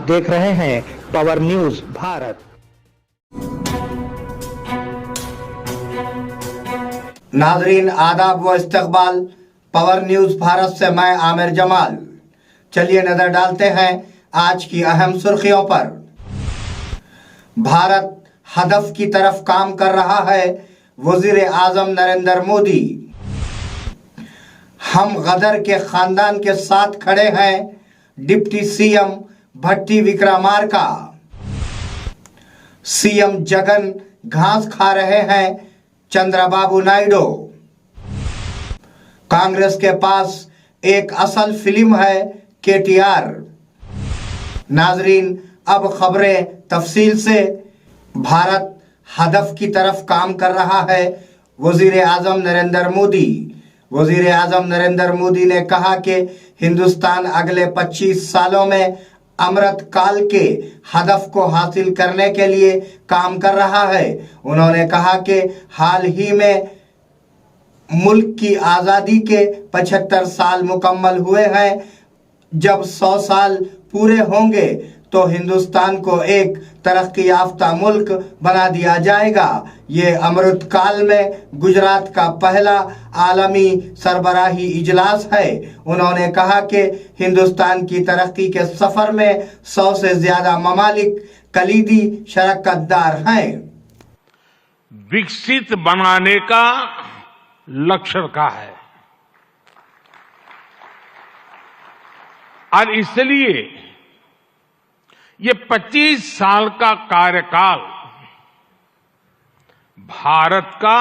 देख रहे हैं पावर न्यूज भारत। नाजरीन आदाब व इस्तकबाल, पावर न्यूज भारत से मैं आमिर जमाल। चलिए नजर डालते हैं आज की अहम सुर्खियों पर। भारत हदफ की तरफ काम कर रहा है, वजीर आजम नरेंद्र मोदी। हम गदर के खानदान के साथ खड़े हैं, डिप्टी सीएम भट्टी विक्रमार्का। सीएम जगन घास खा रहे हैं, चंद्रबाबू नायडू। कांग्रेस के पास एक असल फिल्म है, केटीआर। नाजरीन अब खबरें तफसील से। भारत हदफ की तरफ काम कर रहा है, वजीर आजम नरेंद्र मोदी। वजीर आजम नरेंद्र मोदी ने कहा कि हिंदुस्तान अगले 25 सालों में अमृत काल के हदफ को हासिल करने के लिए काम कर रहा है। उन्होंने कहा कि हाल ही में मुल्क की आज़ादी के 75 साल मुकम्मल हुए हैं। जब 100 साल पूरे होंगे तो हिंदुस्तान को एक तरक्की याफ्ता मुल्क बना दिया जाएगा। ये अमृत काल में गुजरात का पहला आलमी सरबराही इजलास है। उन्होंने कहा कि हिंदुस्तान की तरक्की के सफर में 100 से ज्यादा ममालिक कलीदी शरकतदार हैं। विकसित बनाने का लक्ष्य रखा है और इसलिए ये 25 साल का कार्यकाल भारत का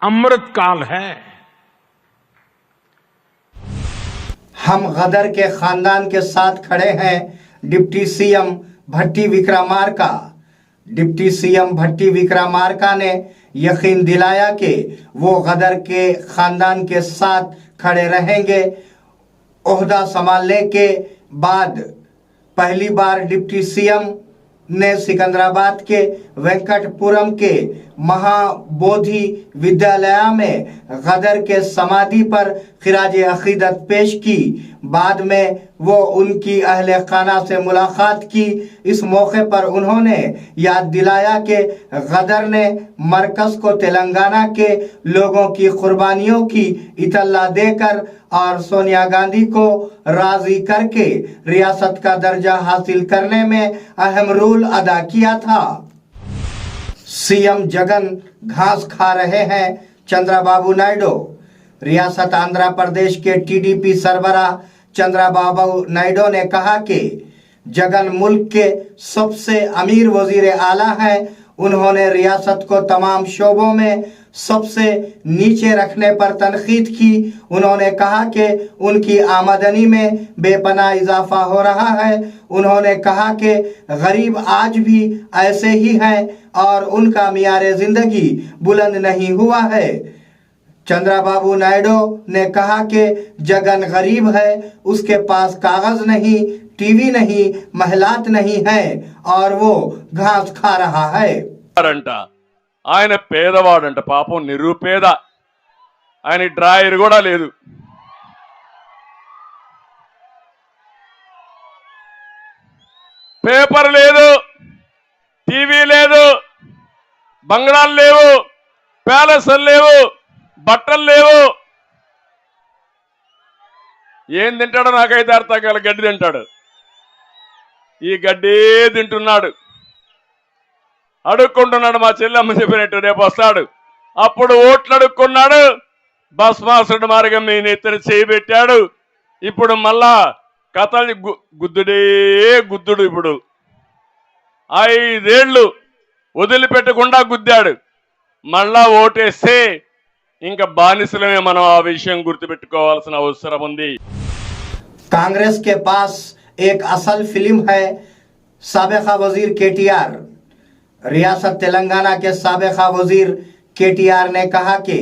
अमृत काल है। हम गदर के खानदान के साथ खड़े हैं, डिप्टी सीएम भट्टी विक्रमार्का। डिप्टी सीएम भट्टी विक्रमार्का ने यकीन दिलाया कि वो गदर के खानदान के साथ खड़े रहेंगे। ओहदा संभालने के बाद पहली बार डिप्टी सीएम ने सिकंदराबाद के वेंकटपुरम के महाबोधि विद्यालय में गदर के समाधि पर खिराजे अकीदत पेश की। बाद में वो उनकी अहले खाना से मुलाकात की। इस मौके पर उन्होंने याद दिलाया कि गदर ने मरकज को तेलंगाना के लोगों की कुर्बानियों की इतला देकर और सोनिया गांधी को राजी करके रियासत का दर्जा हासिल करने में अहम रोल अदा किया था। सीएम जगन घास खा रहे हैं, चंद्रबाबू नायडू। रियासत आंध्र प्रदेश के टीडीपी सरबराह चंद्रबाबू नायडू ने कहा कि जगन मुल्क के सबसे अमीर वजीर आला हैं। उन्होंने रियासत को तमाम शोबों में सबसे नीचे रखने पर तनकीद की। उन्होंने कहा कि उनकी आमदनी में बेपनाह इजाफा हो रहा है। उन्होंने कहा कि गरीब आज भी ऐसे ही हैं और उनका मियार जिंदगी बुलंद नहीं हुआ है। चंद्रबाबू नायडू ने कहा कि जगन गरीब है, उसके पास कागज नहीं, टीवी नहीं, महिलात नहीं है और वो घास खा रहा है। ఆయన పేదవాడంట, పాపం నిరుపేద, ఆయన డ్రాయర్ కూడా లేదు. పేపర్ లేదు, టీవీ లేదు, బంగ్లాలు లేవు, ప్యాలెస్లు లేవు, బట్టలు లేవు. ఏం తింటాడో నాకైతే అర్థం కాల. గడ్డి తింటాడు. ఈ గడ్డే తింటున్నాడు, అడుక్కుంటున్నాడు. మా చెల్లెమ్మ చెప్పినట్టు రేపు వస్తాడు, అప్పుడు ఓట్లు అడుక్కున్నాడు. భస్మాసుడు మార్గం మీ నెత్తిన చేయబెట్టాడు. ఇప్పుడు మళ్ళా కథల్ని గుద్దుడే గుద్దుడు. ఇప్పుడు 5 ఏళ్ళు వదిలిపెట్టకుండా గుద్దాడు. మళ్ళా ఓటేస్తే ఇంకా బానిసలమే. మనం ఆ విషయం గుర్తుపెట్టుకోవాల్సిన అవసరం ఉంది. कांग्रेस के पास एक असल फिल्म है, साबिका वजीर केटीआर। रियासत तेलंगाना के साबिका वजीर केटीआर ने कहा कि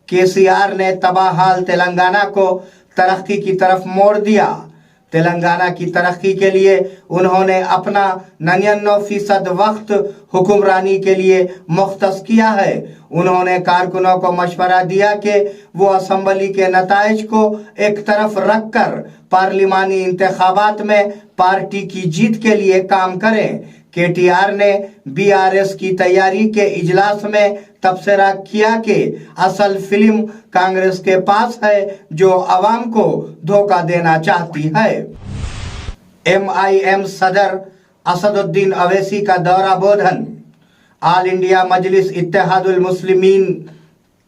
केसीआर ने तबाहाल तेलंगाना को तरक्की की तरफ मोड़ दिया। तेलंगाना की तरक्की के लिए उन्होंने अपना 99% वक्त हुक्मरानी के लिए मुख्तस किया है। उन्होंने कारकुनों को मशवरा दिया कि वो असेंबली के नताइज को एक तरफ रखकर पार्लिमानी इंतखाबात में पार्टी की जीत के लिए काम करें। केटीआर ने बीआरएस की तैयारी के इजलास में तबसरा किया कि असल फिल्म कांग्रेस के पास है जो अवाम को धोखा देना चाहती है। एमआईएम सदर असदुद्दीन अवैसी का दौरा बोधन। ऑल इंडिया मजलिस इत्तेहादुल मुस्लिमीन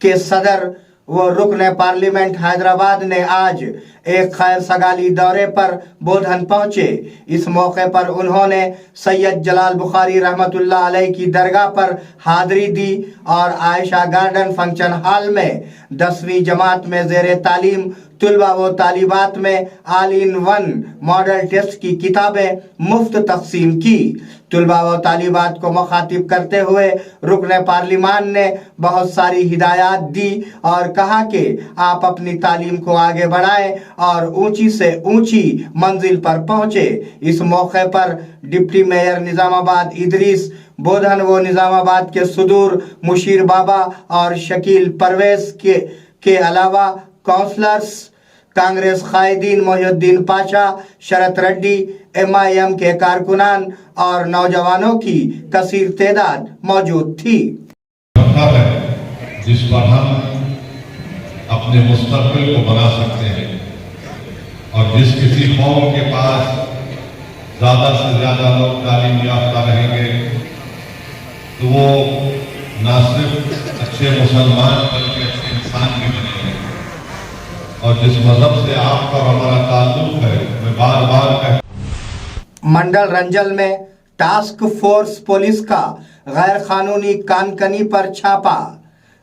के सदर व रुकन पार्लियामेंट हैदराबाद ने आज एक खैर सगाली दौरे पर बोधन पहुंचे। इस मौके पर उन्होंने सैयद जलाल बुखारी रहमतुल्लाह अलैह की दरगाह पर हाजिरी दी और आयशा गार्डन फंक्शन हॉल में 10वीं जमात में जेर तालीम तुलबा व तालिबात में all in one model test की किताबें मुफ्त तकसीम की। तुलबा व तालिबात को मुखातिब करते हुए रुकन पार्लिमान ने बहुत सारी हिदायत दी और कहा कि आप अपनी तालीम को आगे बढ़ाएं और ऊंची से ऊंची मंजिल पर पहुंचे। इस मौके पर डिप्टी मेयर निजामाबाद इदरीस बोधन व निजामाबाद के सुदूर मुशीर बाबा और शकील परवेज के अलावा काउंसलर्स, कांग्रेस कायदीन मोहिउद्दीन पाशा, शरत रेड्डी, एमआईएम के कारकुनान और नौजवानों की कसीर तादाद मौजूद थी। जिस पर हम अपने मुस्तकबिल को बना सकते हैं और जिस किसी कौम के पास ज्यादा से ज्यादा लोग तालीम याफ्ता रहेंगे तो वो न सिर्फ अच्छे मुसलमान बल्कि अच्छे इंसान भी बनेंगे। और जिस मजहब से आपका और हमारा ताल्लुक है, मैं बार बार मंडल रंजल में टास्क फोर्स पुलिस का गैर कानूनी कानकनी पर छापा।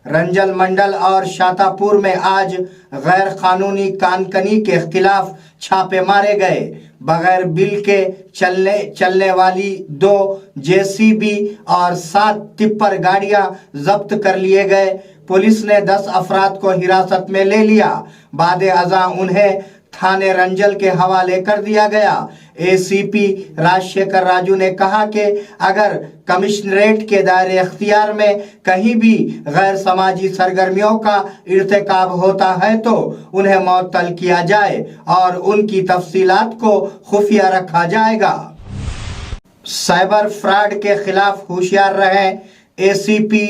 रंजल मंडल और शातापुर में आज गैर कानूनी कानकनी के खिलाफ छापे मारे गए। बगैर बिल के चलने वाली 2 जेसीबी और 7 टिप्पर गाड़ियां जब्त कर लिए गए। पुलिस ने 10 अफराद को हिरासत में ले लिया। बाद अज़ा उन्हें थाने रंजल के हवाले कर दिया गया। एसीपी राजशेखर राजू ने कहा कि अगर कमिश्नरेट के दायरे अख्तियार में कहीं भी गैर समाजी सरगर्मियों का इर्तिकाब होता है तो उन्हें मुअत्तल किया जाए और उनकी तफसीलात को खुफिया रखा जाएगा। साइबर फ्रॉड के खिलाफ होशियार रहें एसीपी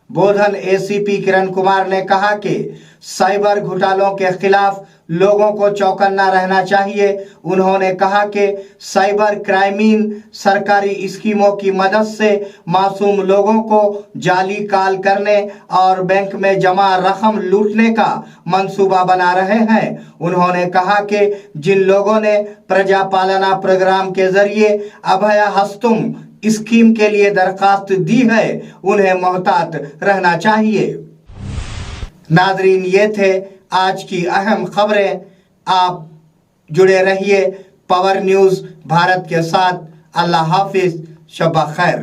बोधन एसीपी किरण कुमार ने कहा कि साइबर घोटालों के खिलाफ लोगों को चौकन्ना रहना चाहिए। उन्होंने कहा कि साइबर क्राइमीन सरकारी स्कीमों की मदद से मासूम लोगों को जाली कॉल करने और बैंक में जमा रकम लूटने का मंसूबा बना रहे हैं। उन्होंने कहा कि जिन लोगों ने प्रजा पालना प्रोग्राम के जरिए अभया हस्तुम स्कीम के लिए दरखास्त दी है उन्हें मोहतात रहना चाहिए। नाजरीन, ये थे आज की अहम खबरें। आप जुड़े रहिए पावर न्यूज़ भारत के साथ। अल्लाह हाफिज, शब्बा खैर।